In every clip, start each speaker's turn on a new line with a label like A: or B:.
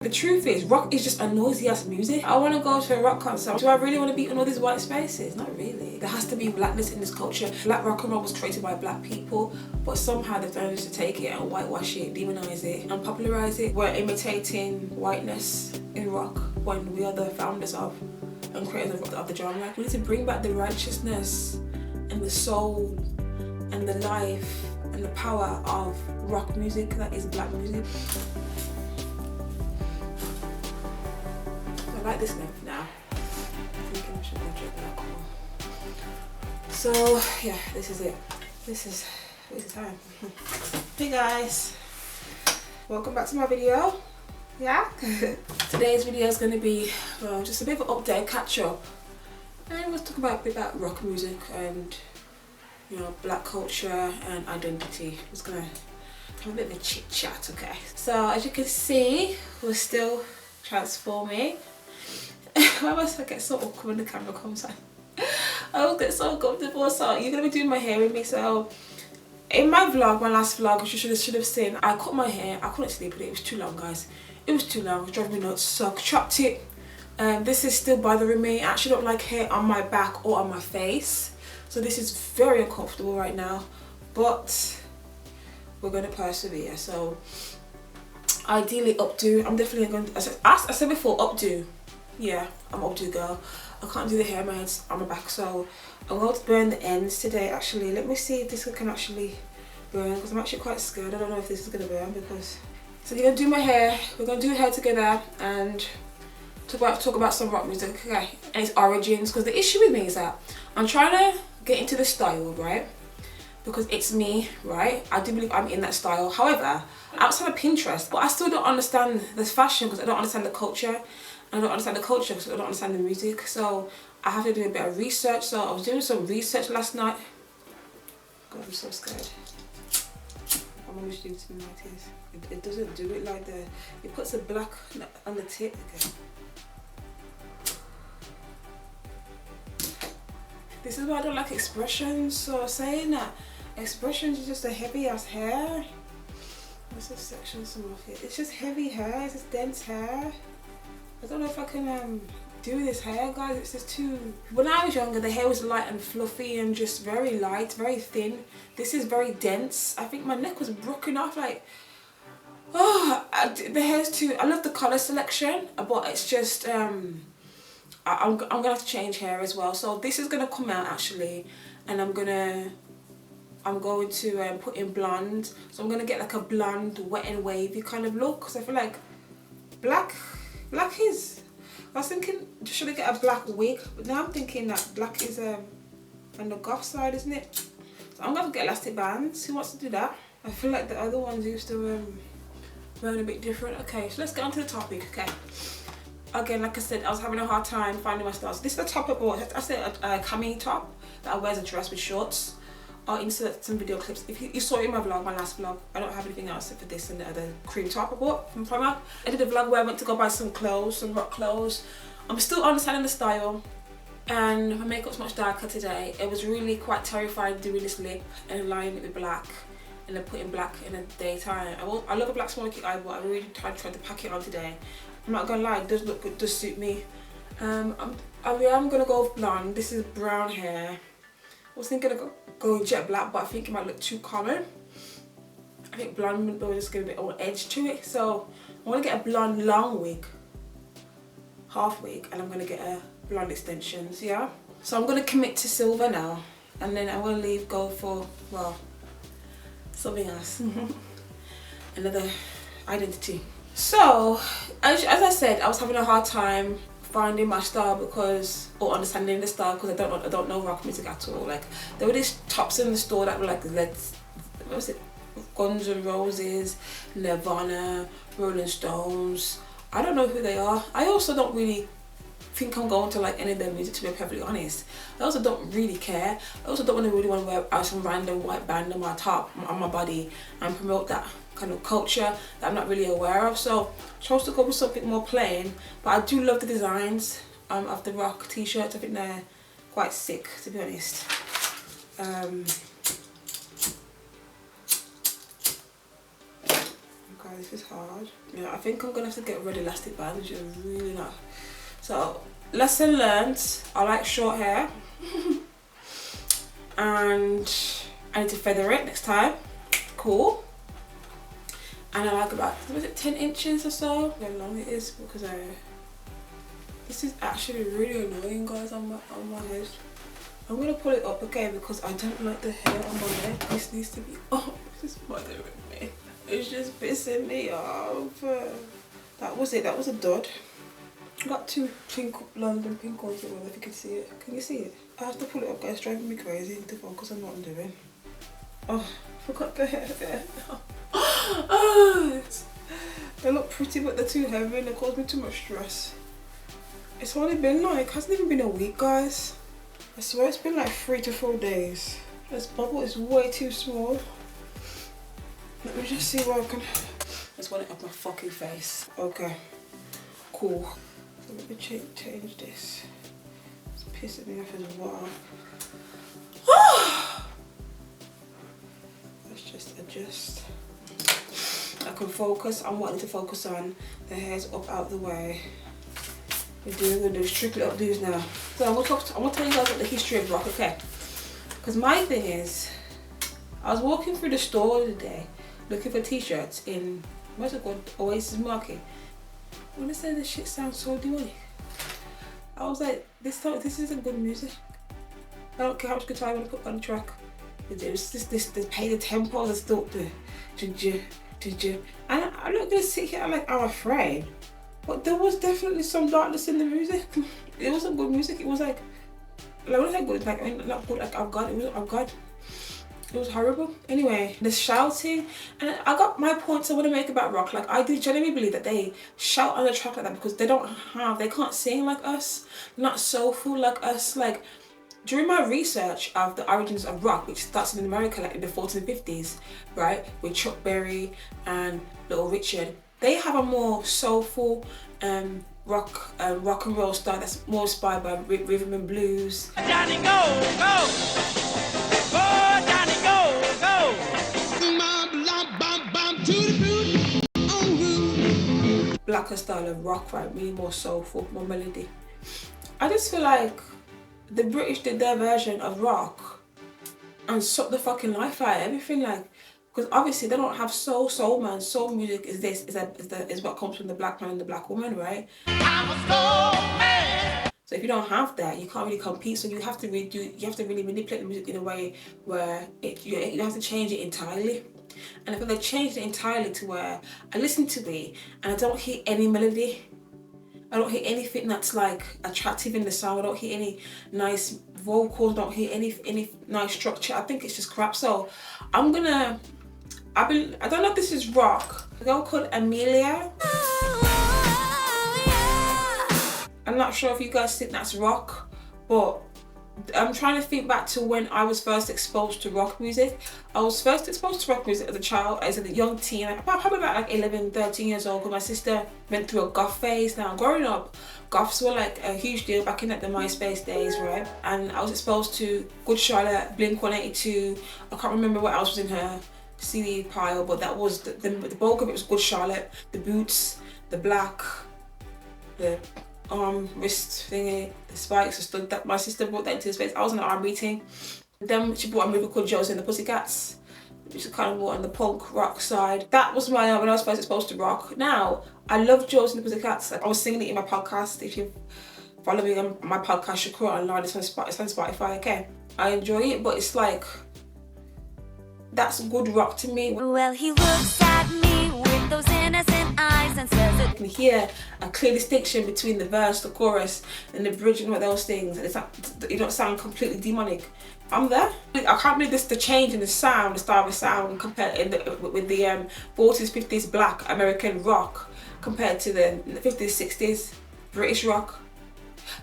A: The truth is, rock is just a noisy ass music. I want to go to a rock concert. Do I really want to be in all these white spaces? Not really. There has to be blackness in this culture. Black rock and roll was created by black people, but somehow they've managed to take it and whitewash it, demonize it, and popularize it. We're imitating whiteness in rock when we are the founders of and creators of the genre. We need to bring back the righteousness and the soul and the life and the power of rock music that is black music. I like this length now. I'm thinking I should go check that one. So yeah, this is it. This is time. Hey guys, welcome back to my video. Yeah. Today's video is going to be just a bit of an update, catch up, and we'll talk about a bit about rock music and black culture and identity. I'm just gonna have a bit of a chit chat, okay? So as you can see, we're still transforming. Why must I get so awkward when the camera comes on? I always get so comfortable. So you're gonna be doing my hair with me. So in my vlog, my last vlog, which you should have seen, I cut my hair. I couldn't sleep with it. It was too long, guys. It was too long. It was driving me nuts. So I chopped it. This is still bothering me. I actually don't like hair on my back or on my face. So this is very uncomfortable right now. But we're gonna persevere. So ideally updo. I'm definitely going to, I said before, updo. Yeah, I'm updo girl. I can't do the hair on my back, so I'm going to burn the ends today. Actually, let me see if this can actually burn, because I'm actually quite scared. I don't know if this is going to burn, because so you're going to do my hair. We're going to do hair together and talk about some rock music, okay, and its origins. Because the issue with me is that I'm trying to get into the style, right? Because it's me, right? I do believe I'm in that style. However, outside of Pinterest, but I still don't understand the fashion because I don't understand the culture. I don't understand the culture because I don't understand the music. So I have to do a bit of research. So I was doing some research last night. God, I'm so scared. I'm always doing something like this. It doesn't do it like the, it puts the black on the tip. Okay. This is why I don't like expressions. So saying that expressions is just a heavy ass hair. Let's just section some of it. It's just heavy hair, it's just dense hair. I don't know if I can do this hair, guys. It's just too... When I was younger, the hair was light and fluffy and just very light, very thin. This is very dense. I think my neck was broken off, like... Oh, the hair's too... I love the colour selection, but it's just... I'm gonna have to change hair as well. So this is gonna come out actually, and I'm going to put in blonde. So I'm gonna get like a blonde, wet and wavy kind of look, because I feel like black is... I was thinking, should I get a black wig? But now I'm thinking that black is on the goth side, isn't it? So I'm gonna get elastic bands. Who wants to do that? I feel like the other ones used to run a bit different. Okay, so let's get on to the topic. Okay. Again, like I said, I was having a hard time finding my style. So this is the top I bought. I said a cami top that I wear as a dress with shorts. I'll insert some video clips. If you saw it in my vlog, my last vlog, I don't have anything else except for this and the other cream top I bought from Primark. I did a vlog where I went to go buy some clothes, some rock clothes. I'm still understanding the style, and my makeup's much darker today. It was really quite terrifying doing this lip and lining it with black and then putting black in the daytime. I love a black smoky eye, but I really tried to pack it on today. I'm not gonna lie, it does look good, does suit me. I'm gonna go with blonde. This is brown hair. I was thinking of going jet black, but I think it might look too common. I think blonde will just give a bit more edge to it. So I want to get a blonde long wig, half wig, and I'm going to get a blonde extensions, yeah? So I'm going to commit to silver now, and then I'm going to go for, well, something else. Another identity. So, as I said, I was having a hard time finding my style or understanding the style, because I don't know rock music at all. Like, there were these tops in the store that were like what was it, Guns N' Roses, Nirvana, Rolling Stones. I don't know who they are. I also don't really think I'm going to like any of their music, to be perfectly honest. I also don't really care. I also don't really want to wear some random white band on my top, on my body, and promote that kind of culture that I'm not really aware of. So I chose to go with something more plain, but I do love the designs of the rock t-shirts. I think they're quite sick, to be honest. Okay. guys, this is hard. Yeah, I think I'm gonna have to get red elastic bands, which is really not. So, lesson learned, I like short hair. And I need to feather it next time. Cool. And I like about, was it 10 inches or so? How long it is, because this is actually really annoying, guys, on my head. I'm gonna pull it up, okay, because I don't like the hair on my head. This needs to be up. This is bothering me. It's just pissing me off. That was it. That was a dud. I got two pink blonde and pink ones, if you can see it. Can you see it? I have to pull it up, guys. It's driving me crazy to focus on what I'm doing. Oh, I forgot the hair there. Oh, they look pretty, but they're too heavy and they cause me too much stress. It's only been like, it hasn't even been a week, guys. I swear it's been like 3 to 4 days. This bubble is way too small. Let me just see where I can. I just want it off my fucking face. Okay, cool. So let me change this. It's pissing me off as well. Let's just adjust. I can focus. I'm wanting to focus on the hairs up out the way. We're gonna do strictly updos now. So I'm gonna tell you guys about the history of rock, okay? Because my thing is, I was walking through the store the other day looking for t-shirts in, what's it called, Oasis Market. When I say this shit sounds so demonic, I was like, this isn't good music. I don't care how much guitar I want to put on the track. It's just this pay the tempos and still and I'm not gonna sit here like I'm afraid. But there was definitely some darkness in the music. It wasn't good music. It was like when I say good, like, I mean, not good, like I've got, it wasn't, I've got. It was horrible. Anyway, the shouting, and I got my points I want to make about rock. Like, I do genuinely believe that they shout on the track like that because they can't sing like us, not soulful like us. Like, during my research of the origins of rock, which starts in America like in the 40s and 50s, right, with Chuck Berry and Lil Richard, they have a more soulful rock and roll style that's more inspired by rhythm and blues. Johnny, go, go! Oh, Johnny, go, go! Blacker style of rock, right? Really more soulful, more melody. I just feel like the British did their version of rock and sucked the fucking life out of everything, like. Because obviously they don't have soul man. Soul music is what comes from the black man and the black woman, right? I'm a soul man. So if you don't have that, you can't really compete. So you have to really manipulate the music in a way where you have to change it entirely. And if they changed it entirely to where I listen to it and I don't hear any melody, I don't hear anything that's like attractive in the sound. I don't hear any nice vocals. Don't hear any nice structure. I think it's just crap. So I don't know if this is rock. A girl called Amelia. I'm not sure if you guys think that's rock, but I'm trying to think back to when I was first exposed to rock music. I was first exposed to rock music as a child, as a young teen, probably about like 11, 13 years old, because my sister went through a goth phase. Now, growing up, goths were like a huge deal back in like the MySpace days, right? And I was exposed to Good Charlotte, Blink-182. I can't remember what else was in her CD pile, but that was the bulk of it was Good Charlotte, the Boots, the Black, the wrist thingy, the spikes, the stud. That my sister brought that into the space. I was in an R&B team. Then she brought a movie called Josie and The Pussycats, which is kind of more on the punk rock side. That was when I was first exposed to rock. Now, I love Josie and The Pussycats. Like, I was singing it in my podcast. If you follow me on my podcast, Shakur Online, it's on Spotify, okay? I enjoy it, but it's like, that's good rock to me. Well, he looks at me with those innocent eyes and says it. You can hear a clear distinction between the verse, the chorus, and the bridge and what those things. And it's not, you don't sound completely demonic. I'm there. I can't believe this, the change in the sound, the style of sound compared with the 40s, 50s black American rock compared to the 50s, 60s British rock.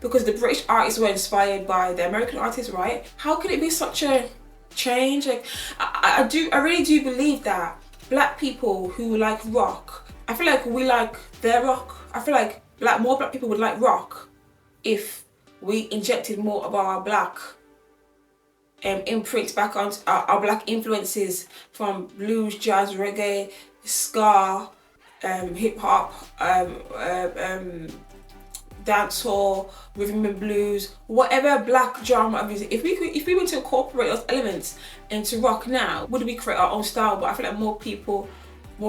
A: Because the British artists were inspired by the American artists, right? How can it be such a change? Like, I really do believe that black people who like rock, I feel like we like their rock. I feel like more black people would like rock if we injected more of our black imprints back onto our black influences from blues, jazz, reggae, ska, hip hop, dancehall, rhythm and blues, whatever black genre of music. If we were to incorporate those elements into rock now, would we create our own style? But I feel like more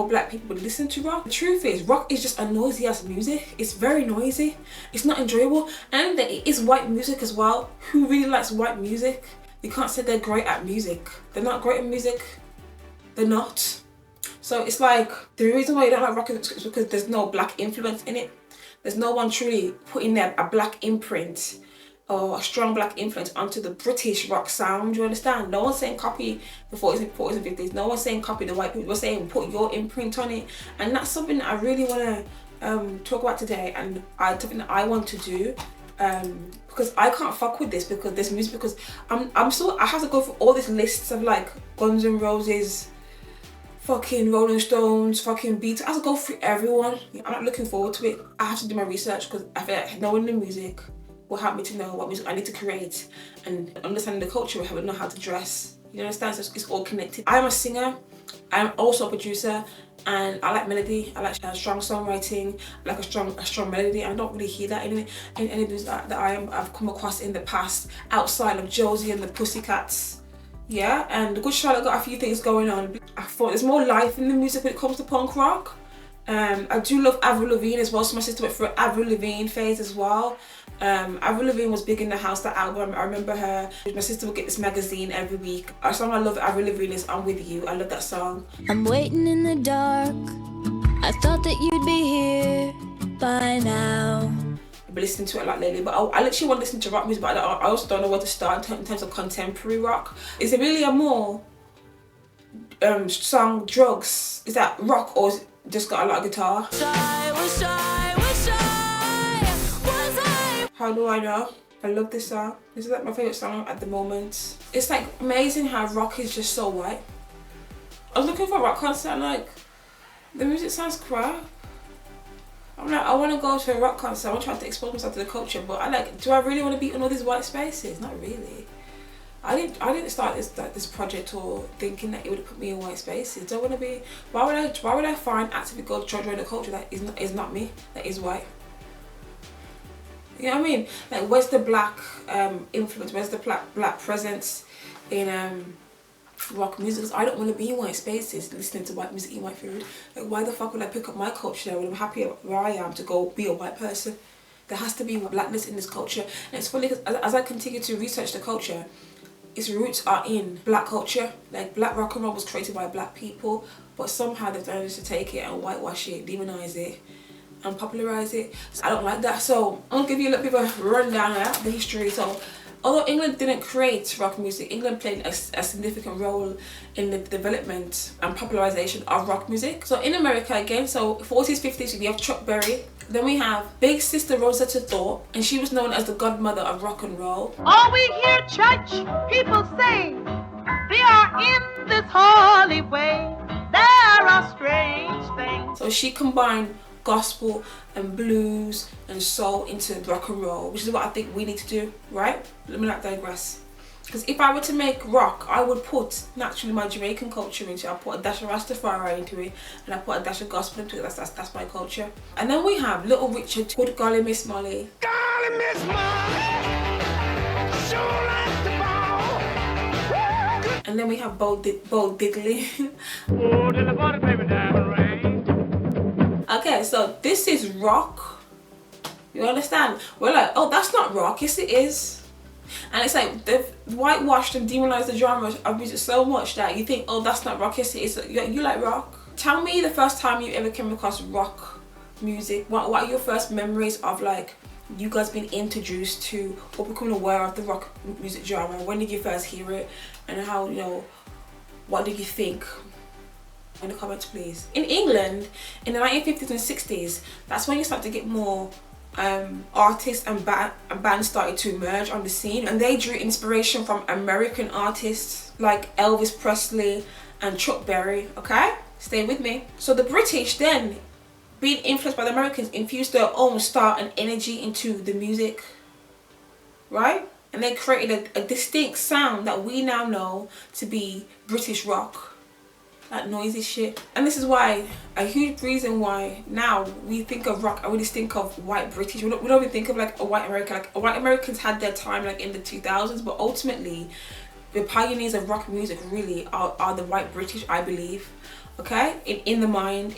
A: black people would listen to rock. The truth is, rock is just a noisy ass music. It's very noisy. It's not enjoyable, and it is white music as well. Who really likes white music? You can't say they're great at music. They're not great at music. They're not. So it's like, the reason why you don't like rock is because there's no black influence in it. There's no one truly putting a black imprint or a strong black influence onto the British rock sound. You understand? No one's saying copy the 40s and 50s. No one's saying copy the white people. We're saying put your imprint on it. And that's something that I really want to talk about today, and something that I want to do. Because I can't fuck with this, because this music, because I have to go through all these lists of like Guns N' Roses, fucking Rolling Stones, fucking Beatles. I have to go through everyone. I'm not looking forward to it. I have to do my research, because I feel like knowing the music will help me to know what music I need to create, and understanding the culture will help me know how to dress. You understand? So it's all connected. I'm a singer. I'm also a producer, and I like melody. I like strong songwriting. I like a strong melody. I don't really hear that in any music that I've come across in the past, outside of Josie and The Pussycats. Yeah, and the Good Charlotte got a few things going on. I thought there's more life in the music when it comes to punk rock. I do love Avril Lavigne as well, so my sister went through an Avril Lavigne phase as well. Avril Lavigne was big in the house, that album. I remember her. My sister would get this magazine every week. A song I love Avril Lavigne is I'm With You. I love that song.
B: I'm waiting in the dark. I thought that you'd be here by now.
A: I've been listening to it a lot lately, but I literally want to listen to rock music, but I also don't know where to start in terms of contemporary rock. Is it really a more song drugs? Is that rock, or is it just got a lot of guitar? How do I know? I love this song. This is like my favourite song at the moment. It's like amazing how rock is just so white. I was looking for a rock concert and like, the music sounds crap. I'm like, I want to go to a rock concert. I want to try to expose myself to the culture, but do I really want to be in all these white spaces? Not really. I didn't start this project or thinking that it would put me in white spaces. Do I want to be? Why would I find actively go to join a culture that is not me, that is white? You know what I mean? Like, where's the black influence? Where's the black presence in rock music? Because I don't want to be in white spaces listening to white music, eating white food. Like, why the fuck would I pick up my culture when I'm happy where I am to go be a white person? There has to be blackness in this culture. And it's funny because as I continue to research the culture, its roots are in black culture. Like, black rock and roll was created by black people, but somehow they've managed to take it and whitewash it, demonize it, and popularize it. So I don't like that. So I'll give you a little bit of a rundown of the history. So although England didn't create rock music, England played a significant role in the development and popularization of rock music. So in America again, so 40s, 50s, we have Chuck Berry. Then we have Big Sister Rosetta Thorpe, and she was known as the godmother of rock and roll.
C: All we hear church people say, they are in this holy way. There are strange things.
A: So she combined gospel and blues and soul into rock and roll, which is what I think we need to do, right? Let me not digress. Because if I were to make rock, I would put naturally my Jamaican culture into it. I put a dash of Rastafari into it, and I put a dash of gospel into it. That's my culture. And then we have Lil Richard, Good Golly Miss Molly.
D: Golly Miss Molly, sure like the ball.
A: And then we have Bo Diddley.
D: Oh, till the body baby diamond ring.
A: Okay, so this is rock. You understand? We're like, oh, that's not rock. Yes, it is. And it's like they've whitewashed and demonized the genre of music so much that you think, oh, that's not rock. Yes, it is. You like rock. Tell me the first time you ever came across rock music. What are your first memories of, like, you guys being introduced to or becoming aware of the rock music genre? When did you first hear it, and how, you know, what did you think? In the comments, please. In England, in the 1950s and 60s, that's when you start to get more artists and bands started to emerge on the scene, and they drew inspiration from American artists like Elvis Presley and Chuck Berry. Okay, stay with me. So the British then, being influenced by the Americans, infused their own style and energy into the music, right? And they created a distinct sound that we now know to be British rock. that noisy shit. And this is why, a huge reason why now we think of rock, I really think of white British. We don't even think of like a white American. Like white Americans had their time like in the 2000s, but ultimately the pioneers of rock music really are the white British, I believe. Okay, in the mind,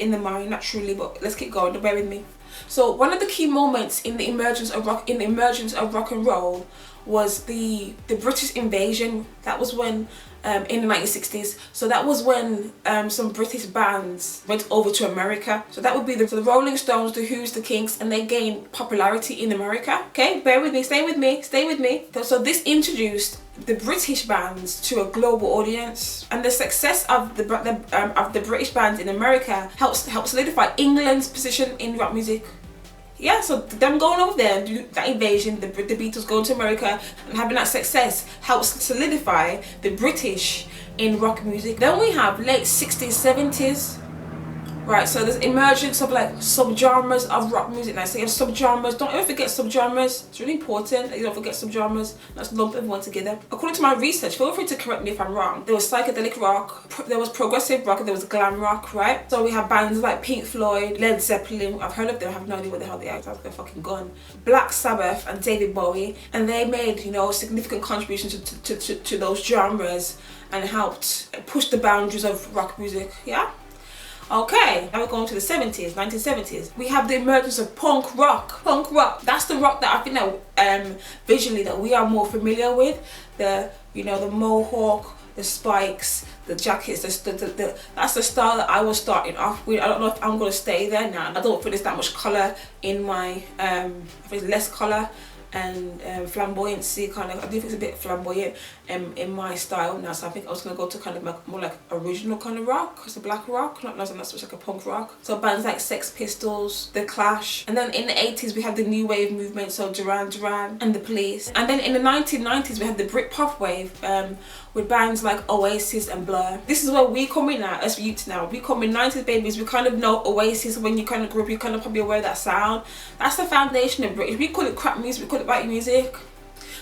A: not truly, but let's keep going. Don't bear with me. So one of the key moments in the emergence of rock, and roll, was the British invasion. That was when in the 1960s. So that was when some British bands went over to America. So that would be the Rolling Stones, the Who's, the Kinks, and they gained popularity in America. Okay, bear with me, stay with me. So this introduced the British bands to a global audience, and the success of the British bands in America helped solidify England's position in rock music. Yeah, so them going over there, do that invasion, the Beatles going to America and having that success helps solidify the British in rock music. Then we have late 60s, 70s. Right, so there's emergence of like subgenres of rock music. Now, so you have subgenres. Don't ever forget subgenres. It's really important that you don't forget subgenres. Let's lump everyone together. According to my research, feel free to correct me if I'm wrong. There was psychedelic rock, there was progressive rock, and there was glam rock, right? So we have bands like Pink Floyd, Led Zeppelin. I've heard of them. I have no idea what the hell they are. That's their fucking gun. Black Sabbath and David Bowie, and they made, you know, significant contributions to those genres and helped push the boundaries of rock music. Yeah. Okay, now we're going to the 70s, 1970s. We have the emergence of punk rock. Punk rock, that's the rock that I think that visually that we are more familiar with. The, you know, the mohawk, the spikes, the jackets, that's the style that I was starting off with. I don't know if I'm going to stay there now. I don't think there's that much colour in my, I think there's less colour and flamboyancy, kind of. I do think it's a bit flamboyant in my style now, so I think I was going to go to kind of more like original kind of rock. It's a black rock, not so much like a punk rock. So bands like Sex Pistols, The Clash, and then in the 80s we have the new wave movement, so Duran Duran and The Police. And then in the 1990s we had the Britpop wave with bands like Oasis and Blur. This is where we come in now, as youths now. We come in 90s babies, we kind of know Oasis. When you kind of grew up, you kind of probably aware of that sound. That's the foundation of British. We call it crap music, we call it white music.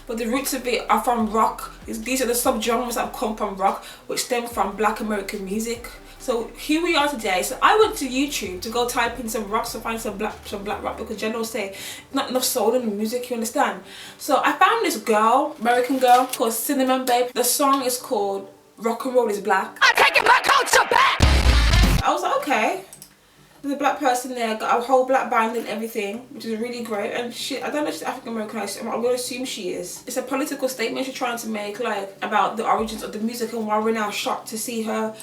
A: But the roots of it are from rock. These are the subgenres that have come from rock, which stem from black American music. So here we are today. So I went to YouTube to go type in some rock to find some black rock, because general say not enough soul in the music, you understand? So I found this girl, American girl, called Cinnamon Babe. The song is called Rock and Roll is Black.
D: I'm taking my culture back!
A: I was like, okay. There's a black person there, got a whole black band and everything, which is really great. And she, I don't know if she's African American, I'm going to assume she is. It's a political statement she's trying to make, like, about the origins of the music and why we're now shocked to see her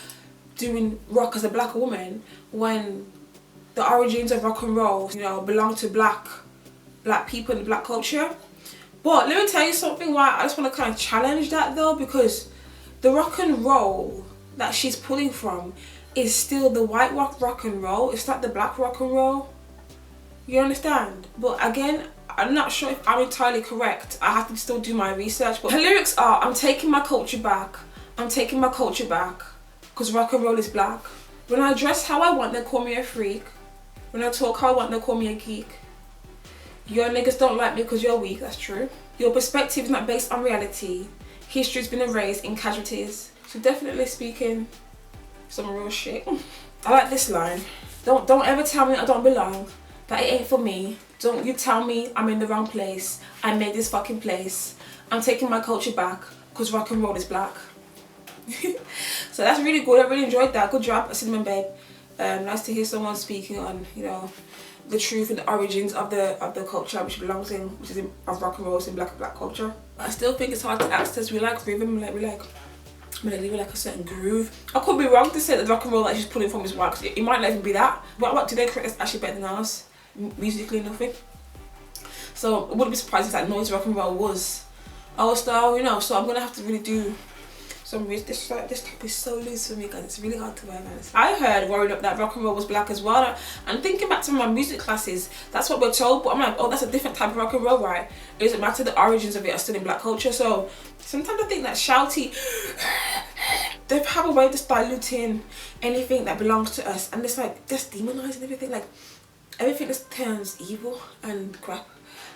A: doing rock as a black woman when the origins of rock and roll, you know, belong to black people and the black culture. But let me tell you something why I just want to kind of challenge that though, because the rock and roll that she's pulling from is still the white rock and roll. It's not the black rock and roll. You understand? But again, I'm not sure if I'm entirely correct. I have to still do my research. But her lyrics are, I'm taking my culture back. I'm taking my culture back. Because rock and roll is black. When I dress how I want, they call me a freak. When I talk how I want, they call me a geek. Your niggas don't like me because you're weak, that's true. Your perspective is not based on reality. History's been erased in casualties. So definitely speaking some real shit. I like this line. Don't ever tell me I don't belong. That it ain't for me. Don't you tell me I'm in the wrong place. I made this fucking place. I'm taking my culture back because rock and roll is black. So that's really good. I really enjoyed that. Good job, Cinnamon Babe. Nice to hear someone speaking on, you know, the truth and the origins of the culture which belongs in, which is of rock and roll, in black culture. I still think it's hard to access. We like rhythm, we like a certain groove. I could be wrong to say that the rock and roll that she's pulling from is white, because it might not even be that. But what do they create that's actually better than us, musically, nothing. So I wouldn't be surprised if that noise rock and roll was our style, you know. So I'm gonna have to really do some research. This top is so loose for me, guys. It's really hard to wear, guys. I heard growing up that rock and roll was black as well, and thinking back to my music classes, that's what we're told. But I'm like, oh, that's a different type of rock and roll, right? It doesn't matter. The origins of it are still in black culture. So sometimes I think that shouty, they have a way of diluting anything that belongs to us, and it's like just demonizing everything. Like everything just turns evil and crap.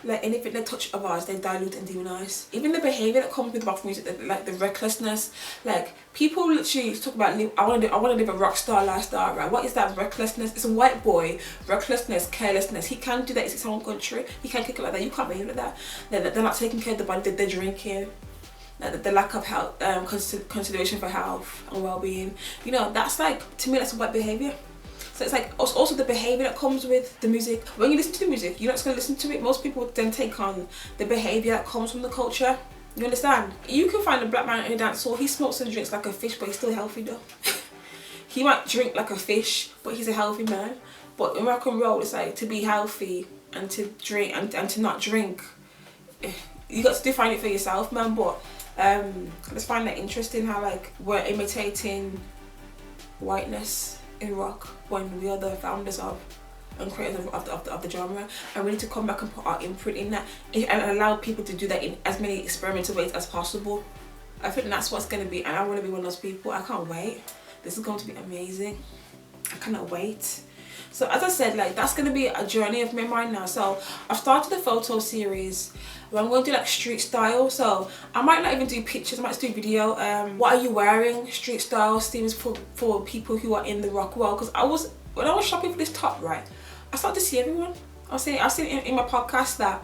A: like anything they touch of ours, they dilute and demonize. Even the behavior that comes with rock music, like the recklessness, like people literally talk about I want to live a rock star lifestyle, right? What is that recklessness? It's a white boy, recklessness, carelessness. He can do that. It's his own country. He can't kick it like that. You can't behave like that. They're not taking care of the body. They're drinking. The lack of health, consideration for health and well-being. You know, that's like, to me, that's white behavior. So it's like also the behavior that comes with the music. When you listen to the music, you're not just going to listen to it. Most people then take on the behavior that comes from the culture. You understand? You can find a black man in a dance hall. He smokes and drinks like a fish, but he's still healthy though. He might drink like a fish, but he's a healthy man. But in rock and roll, it's like to be healthy and to drink and to not drink. You got to define it for yourself, man. But I just find that interesting how like we're imitating whiteness in rock when we are the founders of and creators of the genre, and we need to come back and put our imprint in that and allow people to do that in as many experimental ways as possible. I think that's what's going to be, and I want to be one of those people. I can't wait. This is going to be amazing. I cannot wait. So as I said, like that's going to be a journey of my mind now. So I've started a photo series where I'm going to do like street style. So I might not even do pictures, I might just do video. What are you wearing? Street style themes for people who are in the rock world. Because when I was shopping for this top, right, I started to see everyone. I was saying in my podcast that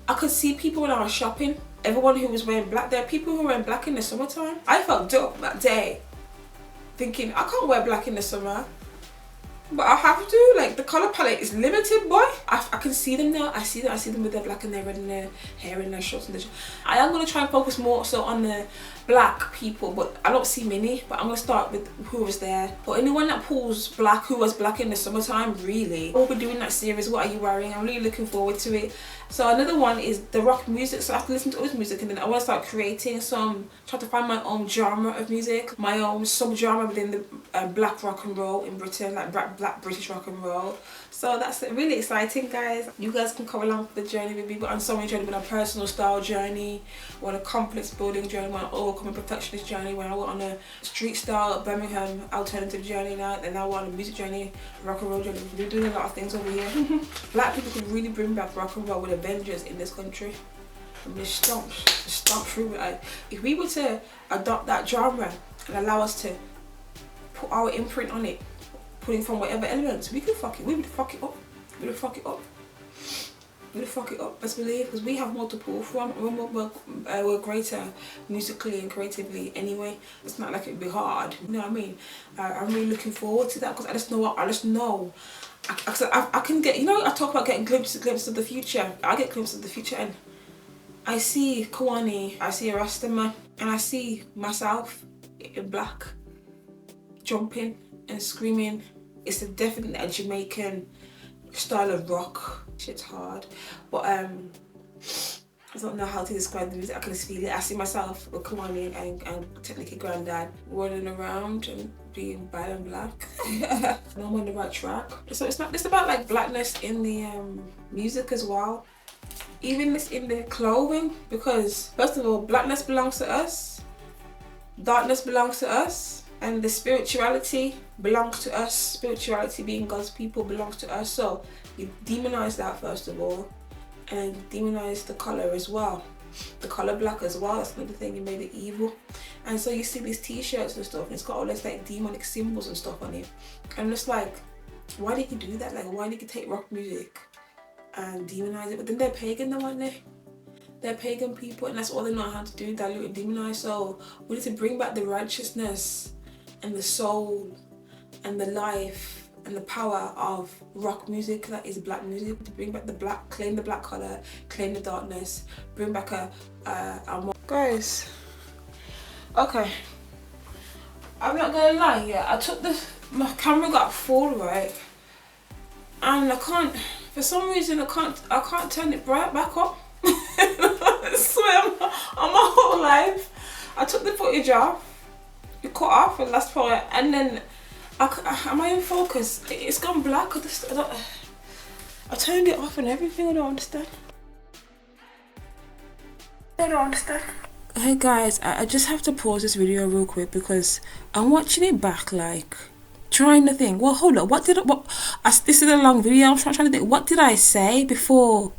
A: I could see people when I was shopping. Everyone who was wearing black. There are people who were wearing black in the summertime. I felt dope that day, thinking I can't wear black in the summer. But I have to, like the colour palette is limited, boy. I can see them now. I see them with their black and their red and their hair and their shorts and their... I am going to try and focus more so on the black people, but I don't see many. But I'm going to start with who was there. But anyone that pulls black, who was black in the summertime, really. We'll be doing that series, What Are You Wearing? I'm really looking forward to it. So another one is the rock music. So I have to listen to all this music and then I want to start creating try to find my own genre of music, my own sub-genre within the black rock and roll in Britain, like black British rock and roll. So that's really exciting, guys. You guys can come along for the journey with me. We're on so many journeys. We're on a personal style journey, we're on a confidence building journey, we're on an overcoming perfectionist journey, we're on a street style Birmingham alternative journey now, and now we're on a music journey, rock and roll journey. We're doing a lot of things over here. Black people could really bring back rock and roll with Avengers in this country. And just stomp through it. If we were to adopt that genre and allow us to put our imprint on it, putting from whatever elements, we would fuck it up. Let's believe, because we have more to pull from. We're greater musically and creatively anyway. It's not like it'd be hard, you know what I mean? I'm really looking forward to that, because I just know I can get, you know, I talk about getting glimpses of the future. I get glimpses of the future and I see Kawani, I see a Rastaman, and I see myself in black, jumping and screaming. It's definitely a Jamaican style of rock. Shit's hard, but I don't know how to describe the music. I can just feel it. I see myself with Kawani and technically Granddad running around and being bad and black. And I'm on the right track. So it's about like blackness in the music as well. Even this in the clothing, because first of all, blackness belongs to us, darkness belongs to us, and the spirituality belongs to us. Spirituality, being God's people, belongs to us. So you demonize that first of all, and demonize the color as well, the color black as well. That's another thing, you made it evil. And so you see these t-shirts and stuff, and it's got all these like demonic symbols and stuff on it. And it's like, why did you do that? Like, why did you take rock music and demonize it? But then they're pagan though, aren't they? They're pagan people, and that's all they know how to do, dilute and demonize. So we need to bring back the righteousness and the soul and the life and the power of rock music that is black music. To bring back the black, claim the black color, claim the darkness, bring back a more... Guys, okay, I'm not gonna lie, yeah, I took my camera got full, right, and I can't, for some reason I can't turn it back up. I swear on my whole life I took the footage off, it cut off for the last part, and then am I in focus? It's gone black. I turned it off and everything. I don't understand. Hey guys, I just have to pause this video real quick because I'm watching it back, like trying to think, well, hold up, this is a long video. I'm trying to think, what did I say before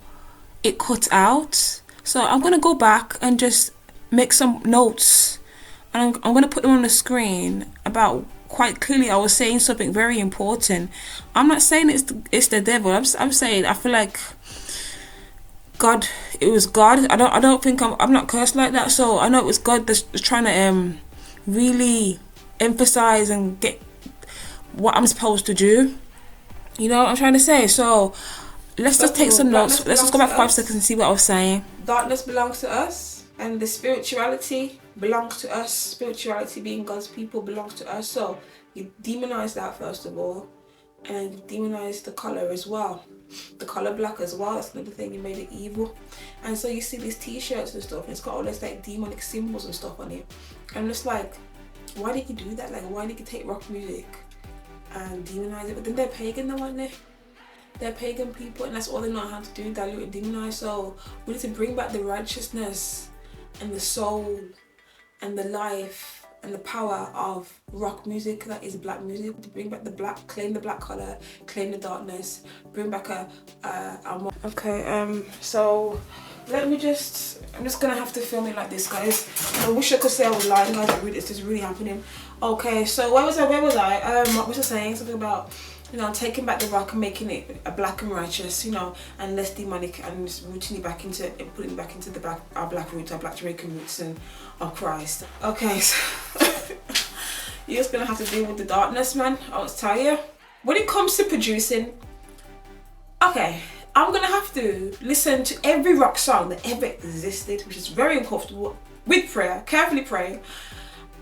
A: it cut out. So I'm gonna go back and just make some notes, and I'm gonna put them on the screen about quite clearly. I was saying something very important. I'm not saying it's the devil. I'm saying I feel like God. It was God. I don't think I'm not cursed like that. So I know it was God that's trying to really emphasize and get what I'm supposed to do. You know what I'm trying to say? So let's just take some notes. Let's just go back 5 seconds and see what I was saying. Darkness belongs to us, and the spirituality belongs to us. Spirituality, being God's people, belongs to us. So you demonize that first of all, and you demonize the color as well. The color black as well. That's another thing. You made it evil. And so you see these t-shirts and stuff, and it's got all these like demonic symbols and stuff on it. And I'm just like, why did you do that? Like, why did you take rock music and demonize it? But then they're pagan though, aren't they? They're pagan people, and that's all they know how to do, dilute and demonize. So we need to bring back the righteousness and the soul and the life and the power of rock music that is black music. To bring back the black, claim the black color, claim the darkness, bring back okay, so let me just, I'm just gonna have to film it like this, guys. I wish I could say I was lying, guys. This is really happening. Okay, so where was I? What was I saying? Something about, you know, taking back the rock and making it a black and righteous, you know, and less demonic, and just rooting it back into, putting it back into the black, our black roots, our black Jamaican roots, and of Christ. Okay, so you're just gonna have to deal with the darkness, man. I'll tell you. When it comes to producing, okay, I'm gonna have to listen to every rock song that ever existed, which is very uncomfortable, with prayer, carefully praying,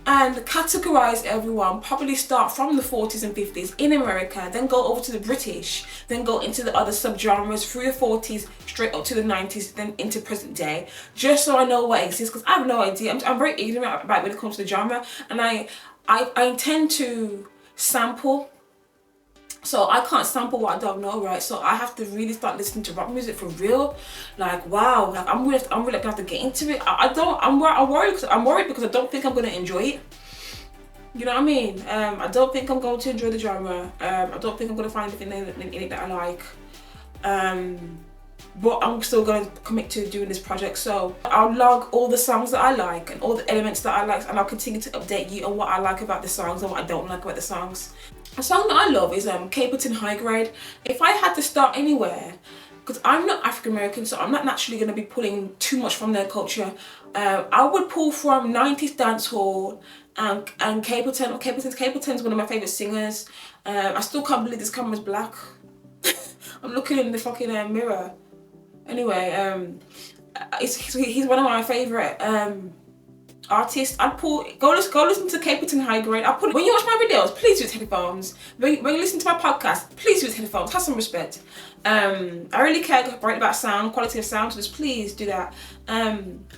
A: and categorize everyone. Probably start from the 40s and 50s in America, then go over to the British, then go into the other subgenres through the 40s straight up to the 90s, then into present day, just so I know what exists, because I have no idea. I'm very ignorant about when it comes to the genre, and I intend to sample. So I can't sample what I don't know, right? So I have to really start listening to rock music for real. Like, wow, like I'm really gonna have to get into it. I'm worried because I don't think I'm gonna enjoy it. You know what I mean? I don't think I'm going to enjoy the genre. I don't think I'm gonna find anything in it that I like. But I'm still gonna commit to doing this project. So I'll log all the songs that I like and all the elements that I like, and I'll continue to update you on what I like about the songs and what I don't like about the songs. A song that I love is Capleton High Grade. If I had to start anywhere, because I'm not African American, so I'm not naturally going to be pulling too much from their culture, I would pull from 90s dancehall and Capleton. Capleton's one of my favourite singers. I still can't believe this camera's black. I'm looking in the fucking mirror. Anyway, he's one of my favourite artist. I'd pull, go listen to Capleton High Grade. When you watch my videos, please use headphones. When you listen to my podcast, please use headphones. Have some respect. I really care about sound, quality of sound, so just please do that.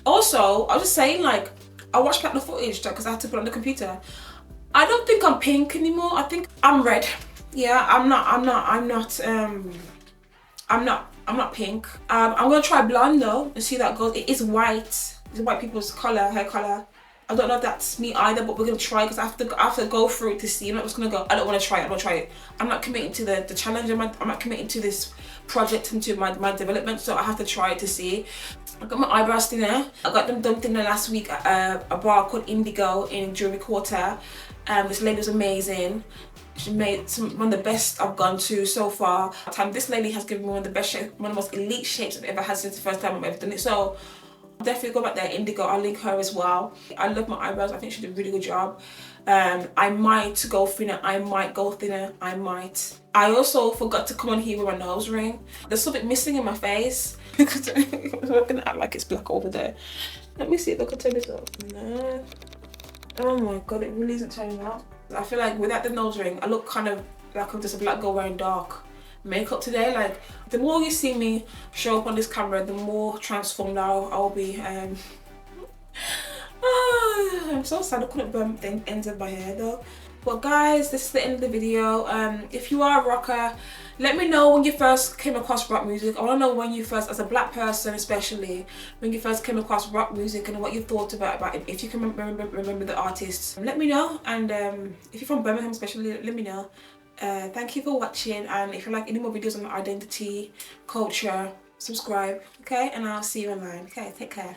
A: Also, I was just saying, like, I watched back the footage because I had to put it on the computer. I don't think I'm pink anymore. I think I'm red. Yeah, I'm not pink. I'm gonna try blonde though and see how that goes. It is white. It's white people's color, hair color. I don't know if that's me either, but we're gonna try because I have to go through it to see. I'm not just gonna go, I don't want to try it, I don't try it. I'm not committing to the challenge. I'm not committing to this project and to my development, so I have to try it to see. I got my eyebrows thinner. I got them done thinner last week at a bar called Indigo in Jewelry Quarter. This lady was amazing. She made one of the best I've gone to so far. This lady has given me one of the best shapes, one of the most elite shapes I've ever had since the first time I've ever done it. So definitely go back there, Indigo. I'll link her as well. I love my eyebrows. I think she did a really good job. I might go thinner. I might go thinner. I might. I also forgot to come on here with my nose ring. There's something missing in my face because I'm gonna act like it's black over there. Let me see if I can turn this off. No. Oh my god, it really isn't turning out. I feel like without the nose ring, I look kind of like I'm just a black girl wearing dark makeup today. Like, the more you see me show up on this camera, the more transformed I'll be. I'm so sad I couldn't burn the ends of my hair though. But guys, this is the end of the video. If you are a rocker, let me know when you first came across rock music. I want to know when you first, as a black person especially, when you first came across rock music and what you thought about it. If you can remember the artists, let me know. And if you're from Birmingham especially, let me know. Thank you for watching, and if you like any more videos on identity, culture, subscribe, okay? And I'll see you online. Okay, take care.